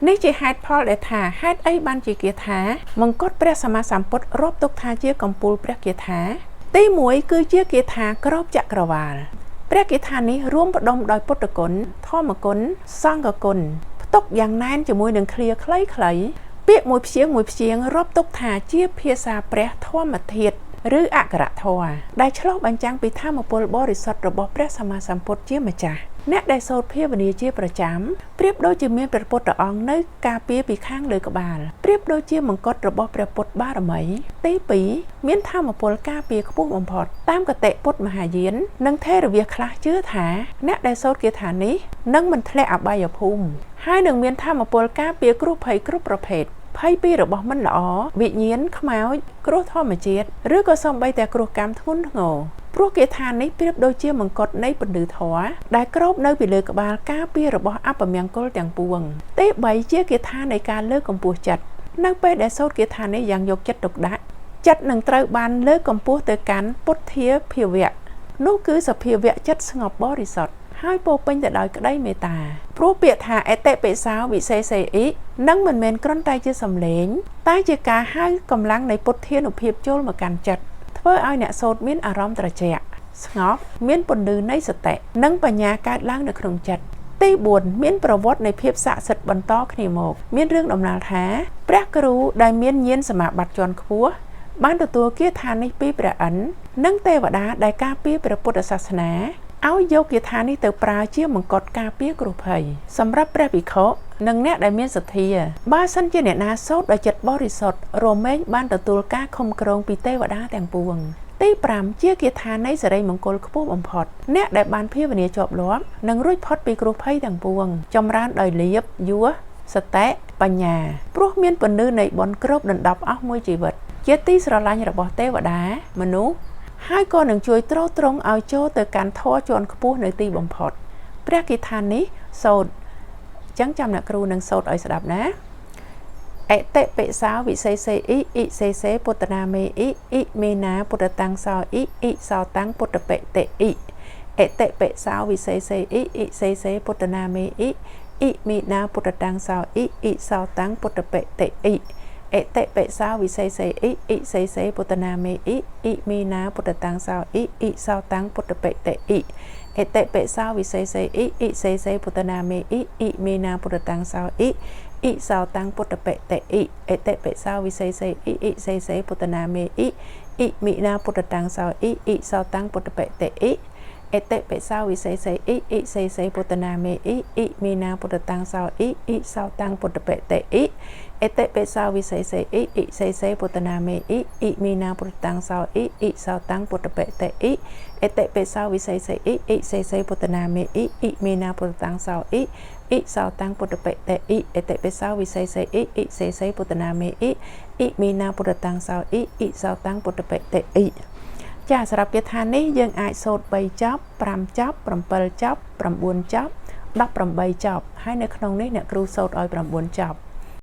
នេះជាហេតុផលដែលថាហេតុអីបានជាគាថាមង្គតព្រះសម្មាសម្ពុទ្ធរាប់ទុកថាជាកំពូលព្រះគាថាទី1គឺជាគាថាក្របចក្រវាលព្រះគាថានេះរួមផ្ដុំដោយពុទ្ធគុណធម្មគុណសង្ឃគុណផ្ទុកយ៉ាងណែនជាមួយនឹងឃ្លាខ្លីៗពាក្យមួយព្យាង្គរាប់ទុកថាជាភាសាព្រះធម្មធាតុឬអក្សរធម៌ដែលឆ្លុះបញ្ចាំងពីធម៌ពលបរិសុទ្ធរបស់ព្រះសម្មាសម្ពុទ្ធជាម្ចាស់អ្នកដែលសូត្រភាវនាជាប្រចាំប្រៀបដូចជាមានព្រះពុទ្ធអង្គនៅការពារពីខាងលើក្បាលប្រៀបដូចជាមង្គតរបស់ព្រះពុទ្ធបារមីទី2មានធម៌ពលការពារខ្ពស់បំផុតតាមគតិពុទ្ធមហាយាននិងថេរវាសខ្លះជឿថាអ្នកដែលសូត្រគាថានេះនឹងមិនធ្លាក់អបាយភូមិហើយនឹងមានធម៌ពលការពារគ្រោះភ័យគ្រប់ប្រភេទភ័យពីរបស់មិនល្អវិញ្ញាណខ្មោចគ្រោះធម្មជាតិឬក៏សូម្បីតែគ្រោះកម្មធ្ងន់ធ្ងរព្រោះគាថានេះប្រៀបដូចជាមង្គតនៃពន្លឺធម៌ដែលគ្របនៅពីលើក្បាលការពាររបស់អពមង្គលទាំងពួងទី3ជាគាថានៃការលើកកម្ពស់ចិត្តនៅពេលដែលសូត្រគាថានេះយ៉ាងយកចិត្តទុកដាក់ចិត្តនឹងត្រូវបានលើកកម្ពស់ទៅកាន់ពុទ្ធាភាវៈនោះគឺសភាវៈចិត្តស្ងប់បរិសុទ្ធហើយពោពេញទៅដោយក្តីមេត្តាព្រោះពាក្យថាអតិពិសោវិសេសេអ៊ីនឹងមិនមែនគ្រាន់តែជាសំឡេងតែជាការហៅកម្លាំងនៃពុទ្ធានុភាពចូលមកកាន់ចិត្តធ្វើឲ្យអ្នកសូត្រមានអារម្មណ៍ត្រជាក់ស្ងប់មានពន្លឺនៃសតិនិងបញ្ញាកើតឡើងនៅក្នុងចិត្តទី4មានប្រវត្តិនៃភាពស័ក្តិសិទ្ធិបន្តគ្នាមកមានរឿងដំណាលថាព្រះគ្រូដែលមានញាណសមាបត្តិជាន់ខ្ពស់បានទទួលគាថានេះពីព្រះឥន្ទនិងទេវតាដែលការពារព្រះពុទ្ធសាសនាឲ្យយកគាថានេះទៅប្រើជាមង្គតការពារគ្រោះភ័យសម្រាប់ព្រះភិក្ខុនិងអ្នកដែលមានសទ្ធាបើសិនជាអ្នកណាសូត្រដោយចិត្តបរិសុទ្ធរមែងបានទទួលការខំក្រងពីទេវតាទាំងពួងទី5ជាគាថានៃសិរីមង្គលខ្ពស់បំផុតអ្នកដែលបានភាវនាជាប់លាប់នឹងរួចផុតពីគ្រោះភ័យទាំងពួងចម្រើនដោយលាភយសសតិបញ្ញាព្រោះមានពន្លឺនៃបុណ្យគ្របដណ្ដប់អស់មួយជីវិតជាទីស្រឡាញ់របស់ទេវតាមនុស្សហើយក៏នឹងជួយទ្រទ្រង់ឲ្យចូលទៅកាន់ធម៌ជាន់ខ្ពស់នៅទីបំផុតព្រះគាថានេះសូត្រចឹងចាំអ្នកគ្រូនឹងសូត្រឲ្យស្ដាប់ណាអតិពិសោវិសេសេអ៊ីអ៊ីសេសេពុទ្ធនាមេអ៊ីអ៊ីមេណាពុទ្ធតាំងសោអ៊ីអ៊ីសោតាំងពុទ្ធបិតិអ៊ីអតិពិសោវិសេសេអ៊ីអ៊ីសេសេពុទ្ធនាមេអ៊ីអ៊ីមេណាពុទ្ធតាំងសោអ៊ីអ៊ីសោតាំងពុទ្ធបិតិអ៊ីអតិពិសោវិសេសេអ៊ីអ៊ីសេសេពុទ្ធនាមេអ៊ីអ៊ីមេណាពុទ្ធតាំងសោអ៊ីអ៊ីសោតាំងពុទ្ធបិតិអ៊ីអតិពិសោវិសេសេអ៊ីអ៊ីសេសេពុទ្ធនាមេអ៊ីអ៊ីមេណាពុទ្ធតាំងសោអ៊ីអ៊ីសោតាំងពុទ្ធបិតិអ៊ីអតិពិសោវិសេសេអ៊ីអ៊ីសេសេពុទ្ធនាមេអ៊ីអ៊ីមេណាពុទ្ធតាំងសោអ៊ីអ៊ីសោតាំងពុទ្ធបិតិអ៊ីអតិពិសោវិសេសេអ៊ីអ៊ីសេសេពុទ្ធនាមេអ៊ីអ៊ីមេណាពុទ្ធតាំងសោអ៊ីអ៊ីសោតាំងពុទ្ធបិតិអ៊ីអតិពិសោវិសេសេអ៊ីអ៊ីសេសេពុទ្ធនាមេអ៊ីអ៊ីមេណាពុទ្ធតាំងសោអ៊ីអ៊ីសោតាំងពុទ្ធបិតិអ៊ីអតិពិសោវិសេសេអ៊ីអ៊ីសេសេពុទ្ធនាមេអ៊ីអ៊ីមេណាពុទ្ធតាំងសោអ៊ីអ៊ីសោតាំងពុទ្ធបិតិអ៊ីអតិពិសោវិសេសេអ៊ីអ៊ីសេសេពុទ្ធនាមេអ៊ីអ៊ីមេណាពុទ្ធតាំងសោអ៊ីអ៊ីសោតាំងពុទ្ធបិតិអ៊ីចាសម្រាប់គាថានេះយើងអាចសូត្រ3ចប់5ចប់7ចប់9ចប់18ចប់ហើយនៅក្នុងនេះអ្នកគ្រូសូត្រឲ្យ9ចប់